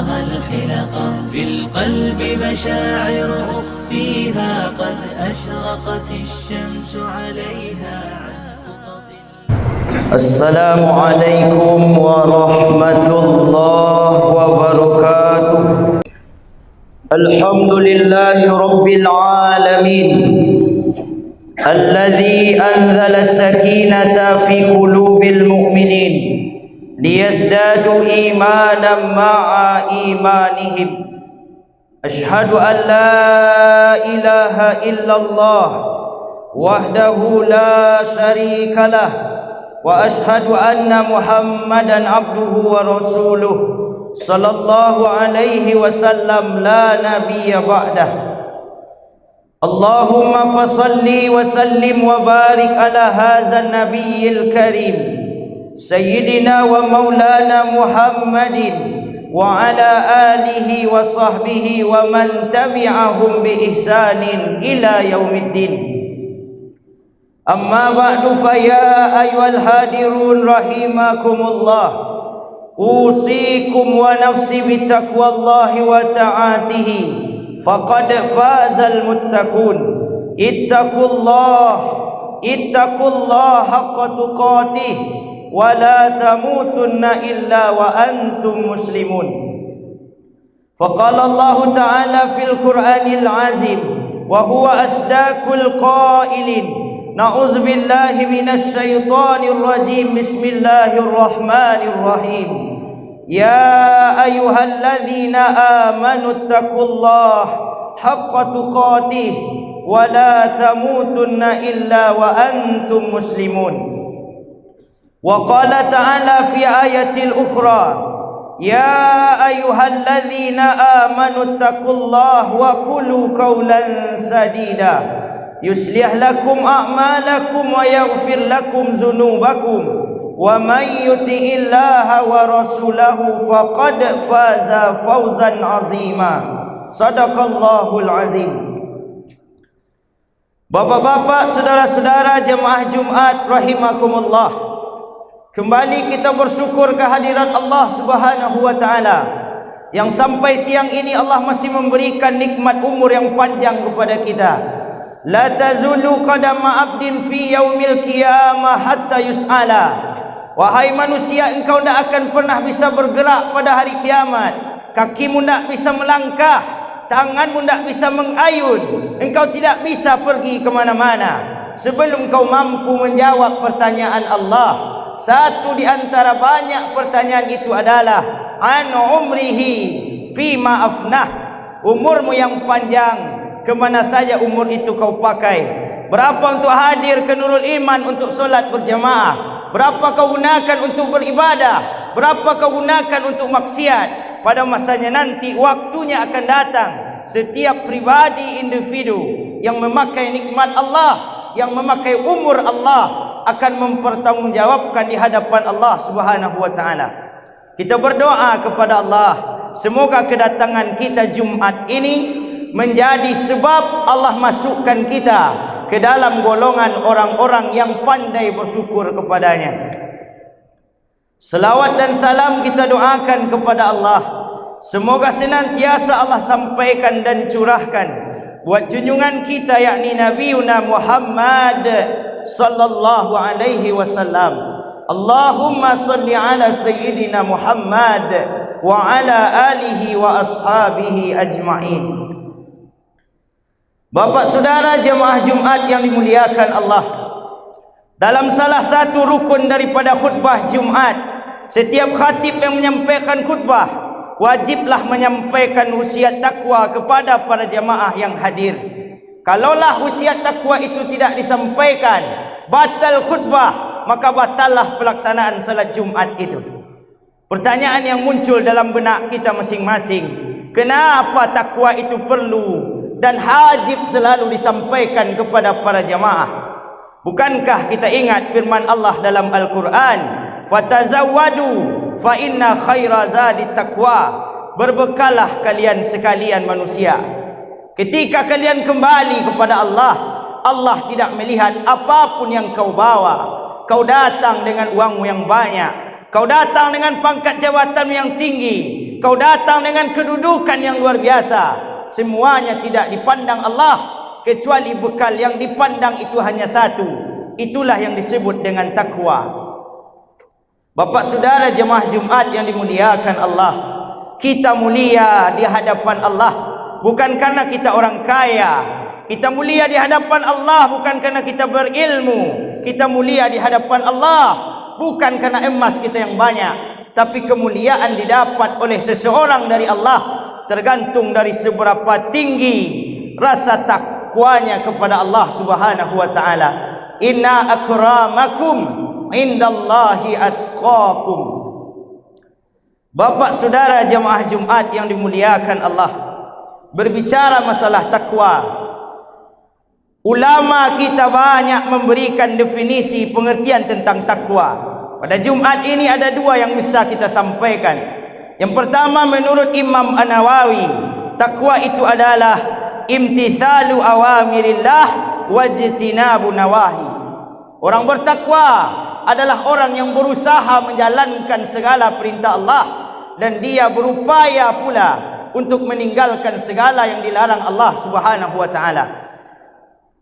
الحلقة في القلب مشاعر أخفيها قد أشرقت الشمس عليها. السلام عليكم ورحمة الله وبركاته. الحمد لله رب العالمين الذي أنزل السكينة في قلوب المؤمنين ليزدادوا إيمانا مع إيمانهم. أشهد أن لا إله إلا الله وحده لا شريك له وأشهد أن محمدا عبده ورسوله صلى الله عليه وسلم لا نبي بعده. اللهم فصل وسلم وبارك على هذا النبي الكريم سيدنا ومولانا محمد وعلى آله وصحبه ومن تبعهم بإحسان إلى يوم الدين. أما بعد فيا أيها الحاضرون رحمكم الله، أوصيكم ونفسي بتقوى الله وطاعته فقد فاز المتقون. اتقوا الله حق تقاته ولا تموتن إلا وأنتم مسلمون. فقال الله تعالى في القرآن العظيم وهو أصدق القائلين: نعوذ بالله من الشيطان الرجيم. بسم الله الرحمن الرحيم. يا أيها الذين آمنوا اتقوا الله حق تقاته ولا تموتن إلا وأنتم مسلمون. وقال تعالى في آية أخرى: يا أيها الذين آمنوا اتقوا الله وقولوا قولا سديدا يصلح لكم أعمالكم ويغفر لكم ذنوبكم ومن يطع الله ورسوله فقد فاز فوزا عظيما. Sadaqallahul azim. Bapak-bapak, saudara-saudara jemaah Jumat rahimakumullah, kembali kita bersyukur kehadiran Allah Subhanahu wa taala yang sampai siang ini Allah masih memberikan nikmat umur yang panjang kepada kita. La tazulu qadama abdin fi yaumil qiyamah hatta yus'ala. Wahai manusia, engkau tidak akan pernah bisa bergerak pada hari kiamat. Kakimu tidak bisa melangkah, tanganmu tidak bisa mengayun, engkau tidak bisa pergi kemana-mana sebelum kau mampu menjawab pertanyaan Allah. Satu di antara banyak pertanyaan itu adalah an umrihi fima afnah. Umurmu yang panjang, kemana saja umur itu kau pakai? Berapa untuk hadir ke Nurul Iman untuk solat berjamaah? Berapa kau gunakan untuk beribadah? Berapa kau gunakan untuk maksiat? Pada masanya nanti waktunya akan datang, setiap pribadi individu yang memakai nikmat Allah, yang memakai umur Allah, akan mempertanggungjawabkan di hadapan Allah Subhanahu wa taala. Kita berdoa kepada Allah, semoga kedatangan kita Jumat ini menjadi sebab Allah masukkan kita ke dalam golongan orang-orang yang pandai bersyukur kepadanya. Selawat dan salam kita doakan kepada Allah, semoga senantiasa Allah sampaikan dan curahkan buat junjungan kita yakni Nabiuna Muhammad sallallahu alaihi wasallam. Allahumma salli ala sayyidina Muhammad wa ala alihi wa ashabihi ajma'in. Bapak saudara jemaah Jumat yang dimuliakan Allah, dalam salah satu rukun daripada khutbah Jumat, setiap khatib yang menyampaikan khutbah wajiblah menyampaikan wasiat takwa kepada para jemaah yang hadir. Kalaulah wasiat takwa itu tidak disampaikan, batal khutbah, maka batallah pelaksanaan salat Jumat itu. Pertanyaan yang muncul dalam benak kita masing-masing, kenapa takwa itu perlu dan wajib selalu disampaikan kepada para jemaah? Bukankah kita ingat firman Allah dalam Al-Quran, fatazawwadu fa inna khaira zadit taqwa. Berbekalah kalian sekalian manusia. Ketika kalian kembali kepada Allah, Allah tidak melihat apapun yang kau bawa. Kau datang dengan uangmu yang banyak, kau datang dengan pangkat jabatan yang tinggi, Engkau datang dengan kedudukan yang luar biasa. Semuanya tidak dipandang Allah, kecuali bekal yang dipandang itu hanya satu. Itulah yang disebut dengan takwa. Bapak saudara jemaah Jumat yang dimuliakan Allah, kita mulia di hadapan Allah bukan karena kita orang kaya. Kita mulia di hadapan Allah bukan karena kita berilmu. Kita mulia di hadapan Allah bukan karena emas kita yang banyak, tapi kemuliaan didapat oleh seseorang dari Allah tergantung dari seberapa tinggi rasa takwanya kepada Allah Subhanahu wa taala. Inna akramakum indallahi atqakum. Bapak saudara jemaah Jumat yang dimuliakan Allah, berbicara masalah takwa, ulama kita banyak memberikan definisi pengertian tentang takwa. Pada Jumat ini ada dua yang bisa kita sampaikan. Yang pertama, menurut Imam An-Nawawi, takwa itu adalah imtithalu awamirillah wajtinabu nawahi. Orang bertakwa adalah orang yang berusaha menjalankan segala perintah Allah dan dia berupaya pula untuk meninggalkan segala yang dilarang Allah Subhanahu wa taala.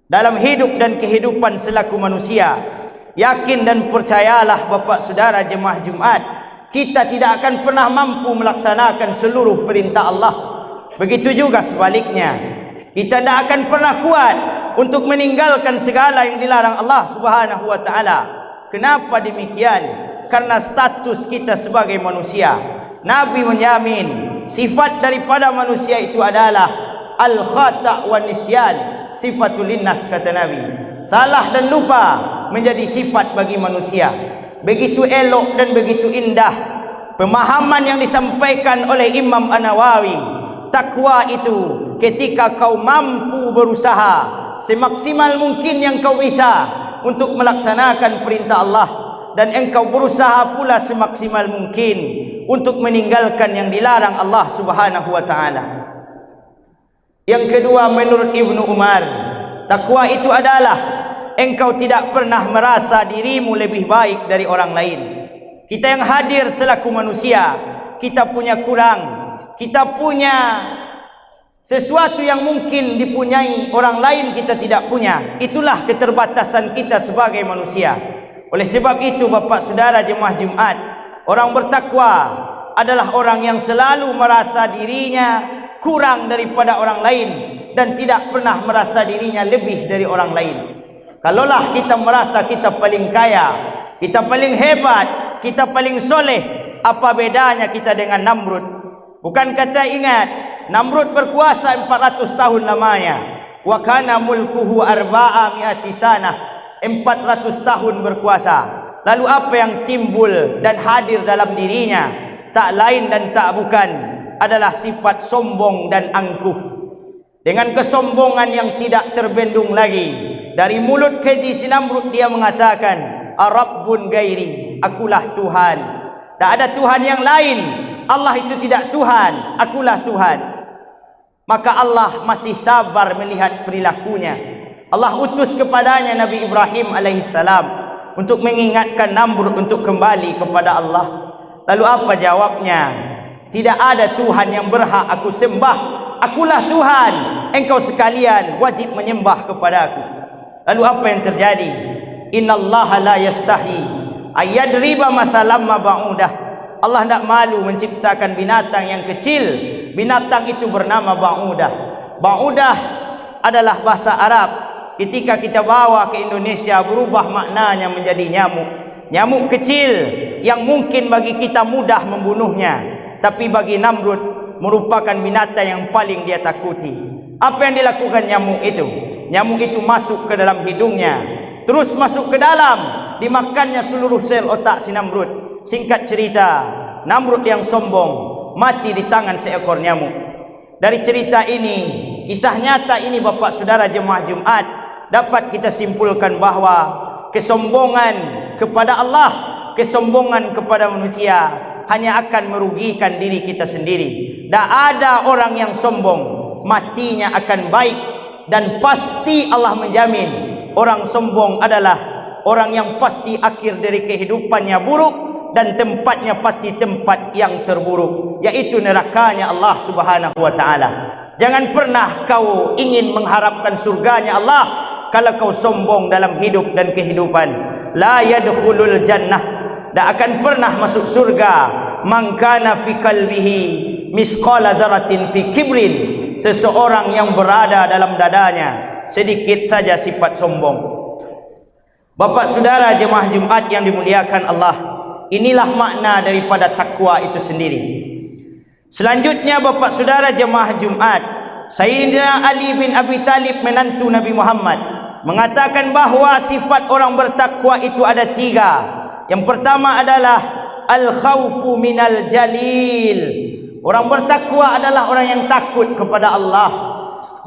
Dalam hidup dan kehidupan selaku manusia, yakin dan percayalah Bapak saudara jemaah Jumat, kita tidak akan pernah mampu melaksanakan seluruh perintah Allah. Begitu juga sebaliknya, kita tidak akan pernah kuat untuk meninggalkan segala yang dilarang Allah Subhanahu wa taala. Kenapa demikian? Karena status kita sebagai manusia. Nabi menjamin sifat daripada manusia itu adalah al-khata' wa nisyan. Sifatul linnas, kata Nabi. Salah dan lupa menjadi sifat bagi manusia. Begitu elok dan begitu indah pemahaman yang disampaikan oleh Imam An-Nawawi. Takwa itu ketika kau mampu berusaha semaksimal mungkin yang kau bisa untuk melaksanakan perintah Allah, dan engkau berusaha pula semaksimal mungkin untuk meninggalkan yang dilarang Allah Subhanahu wa taala. Yang kedua, menurut Ibnu Umar, takwa itu adalah engkau tidak pernah merasa dirimu lebih baik dari orang lain. Kita yang hadir selaku manusia, kita punya kurang, kita punya sesuatu yang mungkin dipunyai orang lain kita tidak punya. Itulah keterbatasan kita sebagai manusia. Oleh sebab itu Bapak saudara jemaah Jumat, orang bertakwa adalah orang yang selalu merasa dirinya kurang daripada orang lain dan tidak pernah merasa dirinya lebih dari orang lain. Kalaulah kita merasa kita paling kaya, kita paling hebat, kita paling soleh, apa bedanya kita dengan Namrud? Bukan kata ingat, Namrud berkuasa 400 tahun lamanya. Wa kana mulkuhu arba'a mi'ati sanah, 400 tahun berkuasa. Lalu apa yang timbul dan hadir dalam dirinya? Tak lain dan tak bukan adalah sifat sombong dan angkuh. Dengan kesombongan yang tidak terbendung lagi, dari mulut keji si Namrud dia mengatakan, Arabbun gairi, akulah Tuhan. Tak ada Tuhan yang lain. Allah itu tidak Tuhan, akulah Tuhan. Maka Allah masih sabar melihat perilakunya. Allah utus kepadanya Nabi Ibrahim alaihissalam untuk mengingatkan Namrud untuk kembali kepada Allah. Lalu apa jawabnya? Tidak ada Tuhan yang berhak aku sembah, akulah Tuhan. Engkau sekalian wajib menyembah kepada aku. Lalu apa yang terjadi? Innallaha la yastahi ayyadriba mathalam ma ba'udah. Allah tidak malu menciptakan binatang yang kecil. Binatang itu bernama ba'udah. Ba'udah adalah bahasa Arab. Ketika kita bawa ke Indonesia, berubah maknanya menjadi nyamuk. Nyamuk kecil yang mungkin bagi kita mudah membunuhnya, tapi bagi Namrud merupakan binatang yang paling dia takuti. Apa yang dilakukan nyamuk itu? Nyamuk itu masuk ke dalam hidungnya, terus masuk ke dalam, dimakannya seluruh sel otak si Namrud. Singkat cerita, Namrud yang sombong mati di tangan seekor nyamuk. Dari cerita ini, kisah nyata ini Bapak saudara jemaah Jumat, dapat kita simpulkan bahwa kesombongan kepada Allah, kesombongan kepada manusia hanya akan merugikan diri kita sendiri. Tak ada orang yang sombong matinya akan baik, dan pasti Allah menjamin orang sombong adalah orang yang pasti akhir dari kehidupannya buruk dan tempatnya pasti tempat yang terburuk, yaitu nerakanya Allah Subhanahu wa taala. Jangan pernah kau ingin mengharapkan surganya Allah kalau kau sombong dalam hidup dan kehidupan. La yadkhulul jannah, tak akan pernah masuk surga man kana fi qalbihi misqala zaratin fi kibrin, seseorang yang berada dalam dadanya sedikit saja sifat sombong. Bapak saudara jemaah Jumat yang dimuliakan Allah, inilah makna daripada takwa itu sendiri. Selanjutnya bapak saudara jemaah Jumat, Sayyidina Ali bin Abi Talib menantu Nabi Muhammad mengatakan bahawa sifat orang bertakwa itu ada 3. Yang pertama adalah al-khawfu minal jalil. Orang bertakwa adalah orang yang takut kepada Allah.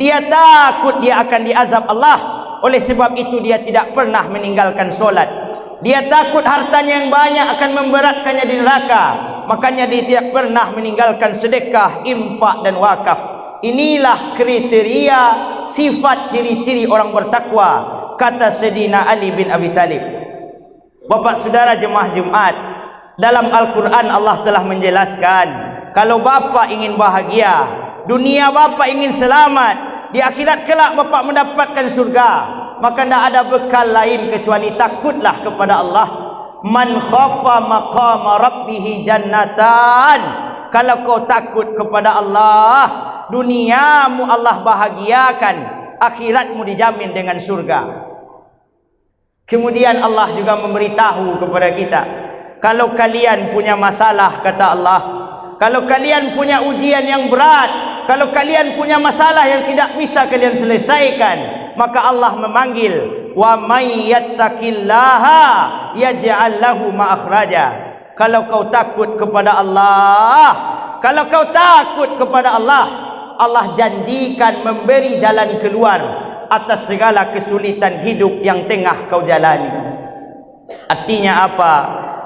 Dia takut dia akan diazab Allah. Oleh sebab itu dia tidak pernah meninggalkan solat. Dia takut hartanya yang banyak akan memberatkannya di neraka. Makanya dia tidak pernah meninggalkan sedekah, infak dan wakaf. Inilah kriteria sifat ciri-ciri orang bertakwa, kata Sayyidina Ali bin Abi Talib. Bapak saudara jemaah Jumat, dalam Al-Quran Allah telah menjelaskan, kalau bapak ingin bahagia, dunia bapak ingin selamat, di akhirat kelak bapak mendapatkan surga, maka tidak ada bekal lain kecuali takutlah kepada Allah. Man khafa maqama rabbih jannatan. Kalau kau takut kepada Allah, duniamu Allah bahagiakan, akhiratmu dijamin dengan surga. Kemudian Allah juga memberitahu kepada kita, kalau kalian punya masalah, kata Allah, kalau kalian punya ujian yang berat, kalau kalian punya masalah yang tidak bisa kalian selesaikan, maka Allah memanggil, wa may yattaqillaha yaj'al lahu ma'akhraja. Kalau kau takut kepada Allah, kalau kau takut kepada Allah, Allah janjikan memberi jalan keluar atas segala kesulitan hidup yang tengah kau jalani. Artinya apa?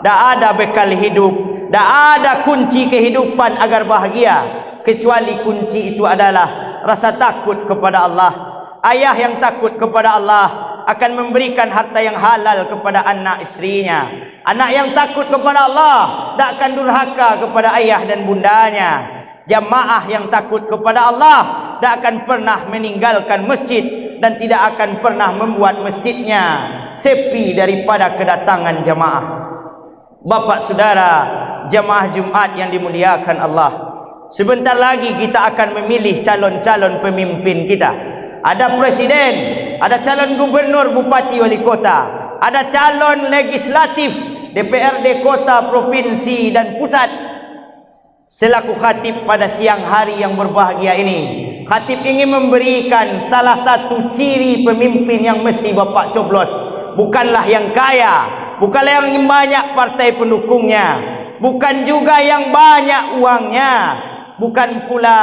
Tak ada bekal hidup, tak ada kunci kehidupan agar bahagia, kecuali kunci itu adalah rasa takut kepada Allah. Ayah yang takut kepada Allah akan memberikan harta yang halal kepada anak istrinya. Anak yang takut kepada Allah tak akan durhaka kepada ayah dan bundanya. Jamaah yang takut kepada Allah tak akan pernah meninggalkan masjid dan tidak akan pernah membuat masjidnya sepi daripada kedatangan jamaah. Bapak saudara jamaah Jumat yang dimuliakan Allah, sebentar lagi kita akan memilih calon-calon pemimpin kita. Ada presiden, ada calon gubernur, bupati, wali kota, ada calon legislatif, DPRD kota, provinsi dan pusat. Selaku khatib pada siang hari yang berbahagia ini, khatib ingin memberikan salah satu ciri pemimpin yang mesti bapak coblos. Bukanlah yang kaya, bukanlah yang banyak partai pendukungnya, bukan juga yang banyak uangnya, bukan pula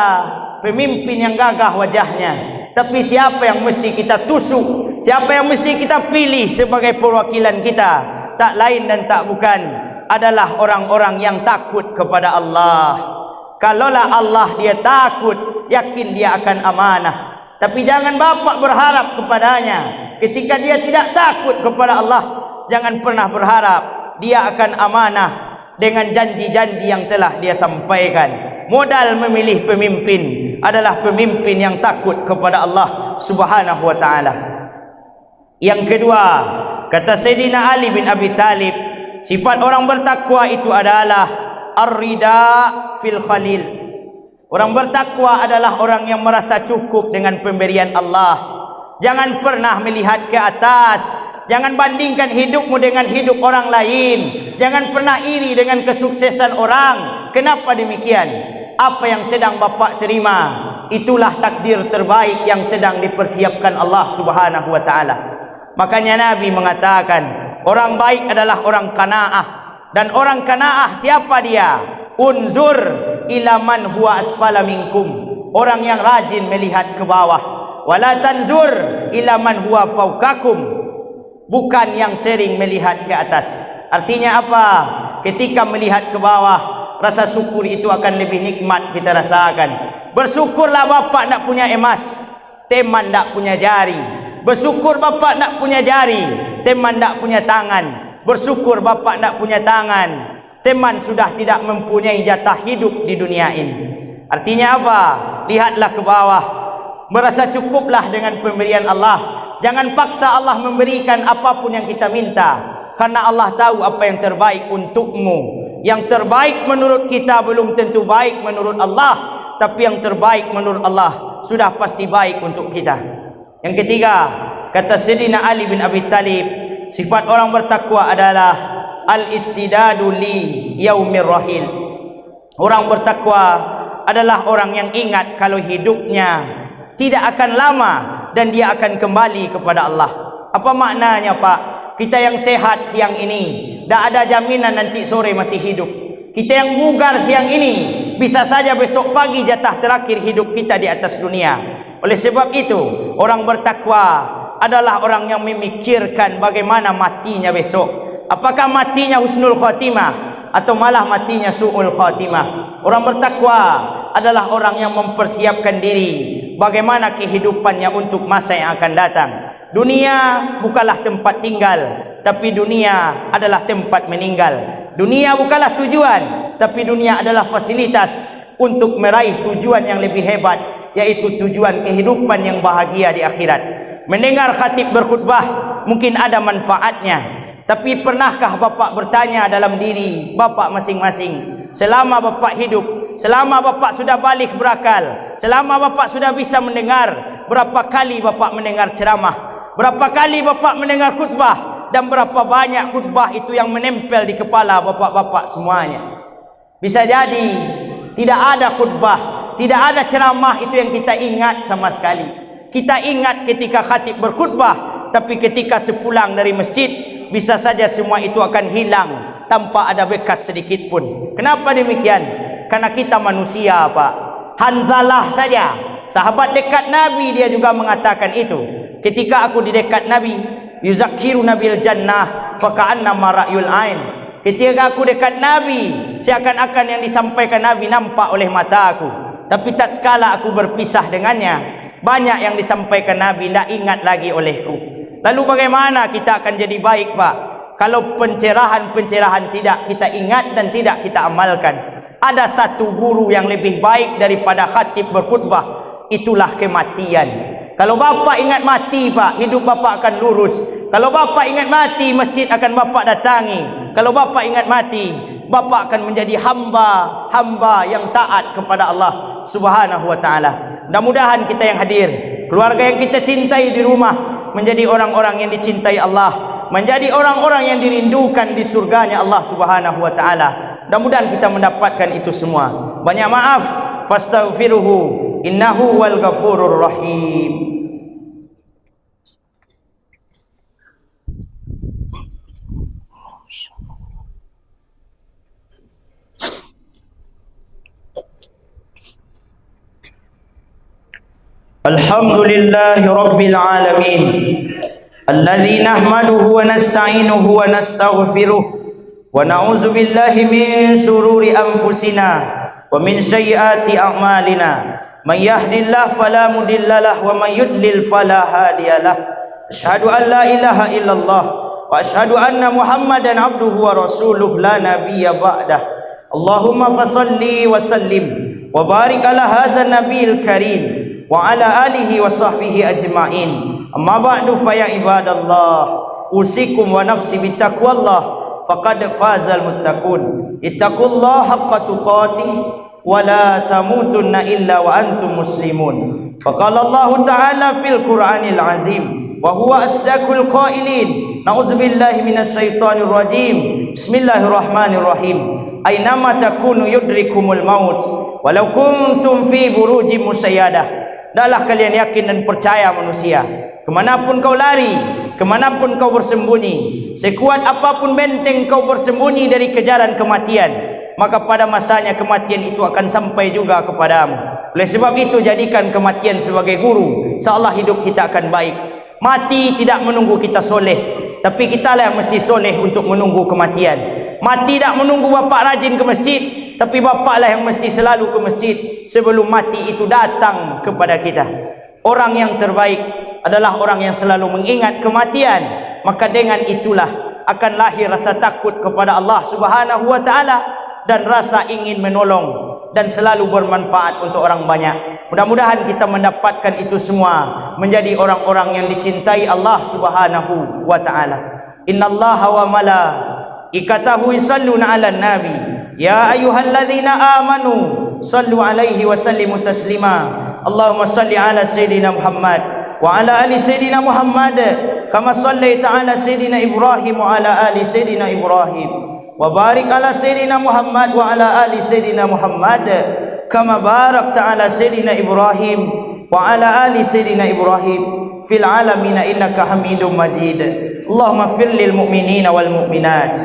pemimpin yang gagah wajahnya, tapi siapa yang mesti kita tusuk, siapa yang mesti kita pilih sebagai perwakilan kita, tak lain dan tak bukan adalah orang-orang yang takut kepada Allah. Kalaulah Allah dia takut, yakin dia akan amanah. Tapi jangan bapak berharap kepadanya ketika dia tidak takut kepada Allah. Jangan pernah berharap dia akan amanah dengan janji-janji yang telah dia sampaikan. Modal memilih pemimpin adalah pemimpin yang takut kepada Allah Subhanahu wa taala. Yang kedua, kata Sayyidina Ali bin Abi Talib, sifat orang bertakwa itu adalah ar-rida fil khalil. Orang bertakwa adalah orang yang merasa cukup dengan pemberian Allah. Jangan pernah melihat ke atas. Jangan bandingkan hidupmu dengan hidup orang lain. Jangan pernah iri dengan kesuksesan orang. Kenapa demikian? Apa yang sedang bapak terima, itulah takdir terbaik yang sedang dipersiapkan Allah Subhanahu wa taala. Makanya Nabi mengatakan, orang baik adalah orang qanaah. Dan orang qanaah siapa dia? Unzur ila man huwa asfala minkum. Orang yang rajin melihat ke bawah. Wala tanzur ila man huwa fawqakum. Bukan yang sering melihat ke atas. Artinya apa? Ketika melihat ke bawah, rasa syukur itu akan lebih nikmat kita rasakan. Bersyukurlah bapak nak punya emas, teman tak punya jari. Bersyukur bapak nak punya jari, teman tak punya tangan. Bersyukur bapak nak punya tangan, teman sudah tidak mempunyai jatah hidup di dunia ini. Artinya apa? Lihatlah ke bawah, merasa cukuplah dengan pemberian Allah. Jangan paksa Allah memberikan apapun yang kita minta, karena Allah tahu apa yang terbaik untukmu. Yang terbaik menurut kita belum tentu baik menurut Allah, tapi yang terbaik menurut Allah sudah pasti baik untuk kita. Yang ketiga, kata Sayyidina Ali bin Abi Thalib, sifat orang bertakwa adalah al-istidadu li yaumir rahil. Orang bertakwa adalah orang yang ingat kalau hidupnya tidak akan lama dan dia akan kembali kepada Allah. Apa maknanya, Pak? Kita yang sehat siang ini tak ada jaminan nanti sore masih hidup. Kita yang bugar siang ini bisa saja besok pagi jatah terakhir hidup kita di atas dunia. Oleh sebab itu, orang bertakwa adalah orang yang memikirkan bagaimana matinya besok. Apakah matinya husnul khatimah atau malah matinya su'ul khatimah? Orang bertakwa adalah orang yang mempersiapkan diri bagaimana kehidupannya untuk masa yang akan datang. Dunia bukanlah tempat tinggal, tapi dunia adalah tempat meninggal. Dunia bukanlah tujuan, tapi dunia adalah fasilitas untuk meraih tujuan yang lebih hebat, yaitu tujuan kehidupan yang bahagia di akhirat. Mendengar khatib berkhutbah mungkin ada manfaatnya, tapi pernahkah Bapak bertanya dalam diri Bapak masing-masing, selama Bapak hidup, selama Bapak sudah balik berakal, selama Bapak sudah bisa mendengar, berapa kali Bapak mendengar ceramah, berapa kali Bapak mendengar khutbah, dan berapa banyak khutbah itu yang menempel di kepala Bapak-bapak semuanya? Bisa jadi tidak ada khutbah, tidak ada ceramah itu yang kita ingat sama sekali. Kita ingat ketika khatib berkhutbah, tapi ketika sepulang dari masjid bisa saja semua itu akan hilang tanpa ada bekas sedikit pun. Kenapa demikian? Karena kita manusia, Pak. Hanzalah saja, sahabat dekat Nabi, dia juga mengatakan itu. Ketika aku di dekat Nabi, yuzakkiruna bil jannah fa ka'annama ra'yul ain. Ketika aku dekat Nabi, seakan-akan yang disampaikan Nabi nampak oleh mata aku. Tapi tatkala aku berpisah dengannya, banyak yang disampaikan Nabi tidak ingat lagi olehku. Lalu bagaimana kita akan jadi baik, Pak, kalau pencerahan-pencerahan tidak kita ingat dan tidak kita amalkan? Ada satu guru yang lebih baik daripada khatib berkhutbah, itulah kematian. Kalau Bapak ingat mati, Pak, hidup Bapak akan lurus. Kalau Bapak ingat mati, masjid akan Bapak datangi. Kalau Bapak ingat mati, Bapak akan menjadi hamba yang taat kepada Allah Subhanahu wa ta'ala. Mudah-mudahan kita yang hadir, keluarga yang kita cintai di rumah, menjadi orang-orang yang dicintai Allah, menjadi orang-orang yang dirindukan di surganya Allah Subhanahu wa ta'ala. Mudah-mudahan kita mendapatkan itu semua. Banyak maaf, fastaghfiruhu innahu wal ghafurur rahim. Alhamdulillahi rabbil alamin, alladzi nahmaduhu wa nasta'inuhu wa nastaghfiruh wa na'udzu billahi min shururi anfusina wa min sayyiati a'malina. Man yahdihillahu fala mudhillalah wa man yudlil fala hadiyalah. Asyhadu an la ilaha illallah wa asyhadu anna Muhammadan abduhu wa rasuluh la nabiyya ba'dah. Allahumma fasalli wa sallim wa barik ala hadzal nabiyil karim wa ala alihi wa sahbihi ajma'in. Amma ba'du fa ya ibadallah, usikum wa nafsi bittaqwallah faqad fazal muttaqun. Ittaqullaha haqqa tuqatih wa la tamutunna illa wa antum muslimun. Faqala Allah ta'ala fil Qur'anil azim wa huwa asdaqul qailin. Na'udzubillahi minasy syaithanir rajim. Bismillahirrahmanirrahim. Ainama takunu yudrikumul maut walau kuntum fi burujim musayyadah. Dahlah kalian yakin dan percaya manusia, kemanapun kau lari, kemanapun kau bersembunyi, sekuat apapun benteng kau bersembunyi dari kejaran kematian, maka pada masanya kematian itu akan sampai juga kepadamu. Oleh sebab itu, jadikan kematian sebagai guru, seolah hidup kita akan baik. Mati tidak menunggu kita soleh, tapi kitalah yang mesti soleh untuk menunggu kematian. Mati tidak menunggu Bapak rajin ke masjid, tapi Bapaklah yang mesti selalu ke masjid sebelum mati itu datang kepada kita. Orang yang terbaik adalah orang yang selalu mengingat kematian. Maka dengan itulah akan lahir rasa takut kepada Allah Subhanahu wa taala dan rasa ingin menolong dan selalu bermanfaat untuk orang banyak. Mudah-mudahan kita mendapatkan itu semua, menjadi orang-orang yang dicintai Allah Subhanahu wa taala. Innallaha wa malaikatahu yusalluna 'alan nabi ya ayyuhalladzina amanu sallu 'alaihi wa sallimu taslima. Allahumma salli 'ala sayidina Muhammad wa 'ala ali sayidina Muhammad kama sallaita 'ala sayidina Ibrahim wa 'ala ali sayidina Ibrahim wa barik 'ala sayidina Muhammad wa 'ala ali sayidina Muhammad kama barakta 'ala sayidina Ibrahim wa 'ala ali sayidina Ibrahim fil 'alamin innaka Hamidum Majid. Allahumma fir lil mu'minina wal mu'minat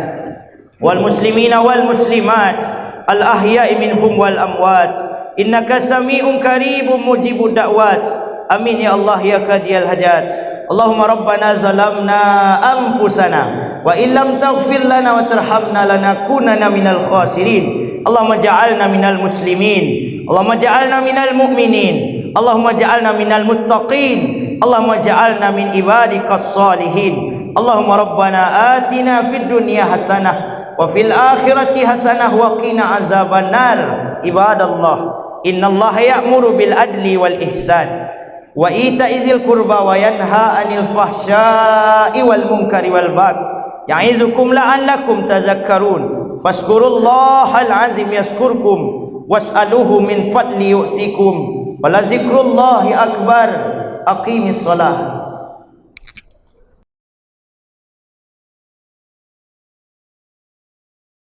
wal muslimina wal muslimat al ahya'i minhum wal amwat innaka sami'un qaribun mujibud da'wat. Amin ya Allah ya qadiyal hajat. Allahumma rabbana zalamna anfusana wa illam taghfir lana wa tarhamna lanakunanna minal khasirin. Allahumma ja'alna minal muslimin, Allahumma ja'alna minal mu'minin, Allahumma ja'alna minal muttaqin, Allahumma ja'alna min ibadikas salihin. Allahumma rabbana atina fid dunya hasanah wa fil akhirati hasanah wa qina azaban nar. Ibadallah, innallaha ya'muru bil adli wal ihsan wa ita'izil qurba wa yanha 'anil fahsya'i wal munkari wal baghi ya'izukum la'allakum tadhakkarun. Fazkurullahal azim yazkurkum was'aluhu min fadli yu'tikum wa la zikrullahi akbar. Aqimis shalah.